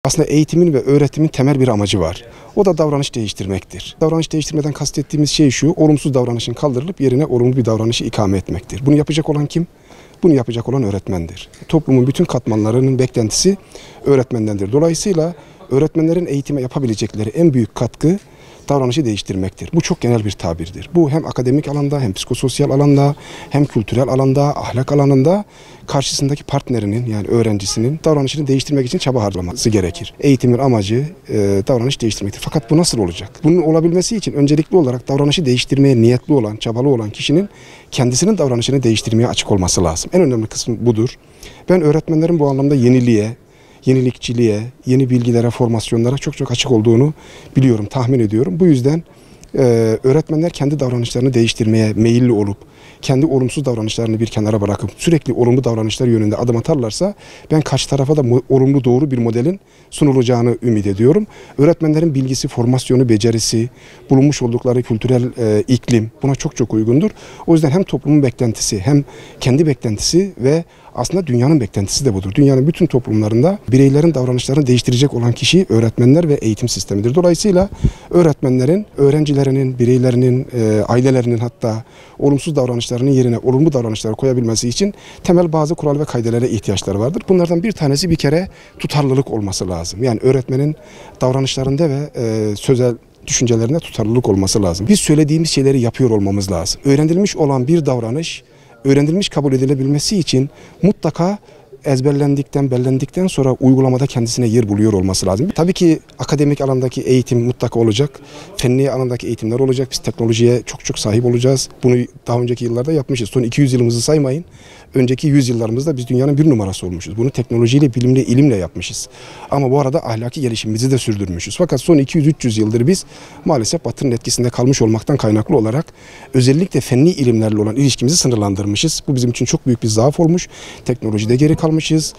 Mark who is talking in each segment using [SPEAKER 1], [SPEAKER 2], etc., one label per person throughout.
[SPEAKER 1] Aslında eğitimin ve öğretimin temel bir amacı var. O da davranış değiştirmektir. Davranış değiştirmeden kastettiğimiz şey şu, olumsuz davranışın kaldırılıp yerine olumlu bir davranışı ikame etmektir. Bunu yapacak olan kim? Bunu yapacak olan öğretmendir. Toplumun bütün katmanlarının beklentisi öğretmendendir. Dolayısıyla öğretmenlerin eğitime yapabilecekleri en büyük katkı davranışı değiştirmektir. Bu çok genel bir tabirdir. Bu hem akademik alanda, hem psikososyal alanda, hem kültürel alanda, ahlak alanında karşısındaki partnerinin, yani öğrencisinin davranışını değiştirmek için çaba harcaması gerekir. Eğitimin amacı davranış değiştirmektir. Fakat bu nasıl olacak? Bunun olabilmesi için öncelikli olarak davranışı değiştirmeye niyetli olan, çabalı olan kişinin kendisinin davranışını değiştirmeye açık olması lazım. En önemli kısmı budur. Ben öğretmenlerin bu anlamda yenilikçiliğe, yeni bilgilere, formasyonlara çok açık olduğunu biliyorum, tahmin ediyorum. Bu yüzden öğretmenler kendi davranışlarını değiştirmeye meyilli olup, kendi olumsuz davranışlarını bir kenara bırakıp sürekli olumlu davranışlar yönünde adım atarlarsa ben karşı tarafa da olumlu doğru bir modelin sunulacağını ümit ediyorum. Öğretmenlerin bilgisi, formasyonu, becerisi, bulunmuş oldukları kültürel iklim buna çok uygundur. O yüzden hem toplumun beklentisi hem kendi beklentisi ve aslında dünyanın beklentisi de budur. Dünyanın bütün toplumlarında bireylerin davranışlarını değiştirecek olan kişi öğretmenler ve eğitim sistemidir. Dolayısıyla öğretmenlerin, öğrencilerinin, bireylerinin, ailelerinin hatta olumsuz davranışlarının yerine olumlu davranışları koyabilmesi için temel bazı kural ve kaidelere ihtiyaçları vardır. Bunlardan bir tanesi bir kere tutarlılık olması lazım. Yani öğretmenin davranışlarında ve sözel düşüncelerinde tutarlılık olması lazım. Biz söylediğimiz şeyleri yapıyor olmamız lazım. Öğrenilmiş olan bir davranış öğrenilmiş kabul edilebilmesi için mutlaka bellendikten sonra uygulamada kendisine yer buluyor olması lazım. Tabii ki akademik alandaki eğitim mutlaka olacak. Fenli alandaki eğitimler olacak. Biz teknolojiye çok sahip olacağız. Bunu daha önceki yıllarda yapmışız. Son 200 yılımızı saymayın. Önceki 100 yıllarımızda biz dünyanın bir numarası olmuşuz. Bunu teknolojiyle, bilimle, ilimle yapmışız. Ama bu arada ahlaki gelişimimizi de sürdürmüşüz. Fakat son 200-300 yıldır biz maalesef Batı'nın etkisinde kalmış olmaktan kaynaklı olarak özellikle fenli ilimlerle olan ilişkimizi sınırlandırmışız. Bu bizim için çok büyük bir zaaf olmuş. Teknolojide geri kalmışız,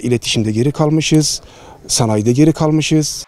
[SPEAKER 1] iletişimde geri kalmışız, sanayide geri kalmışız.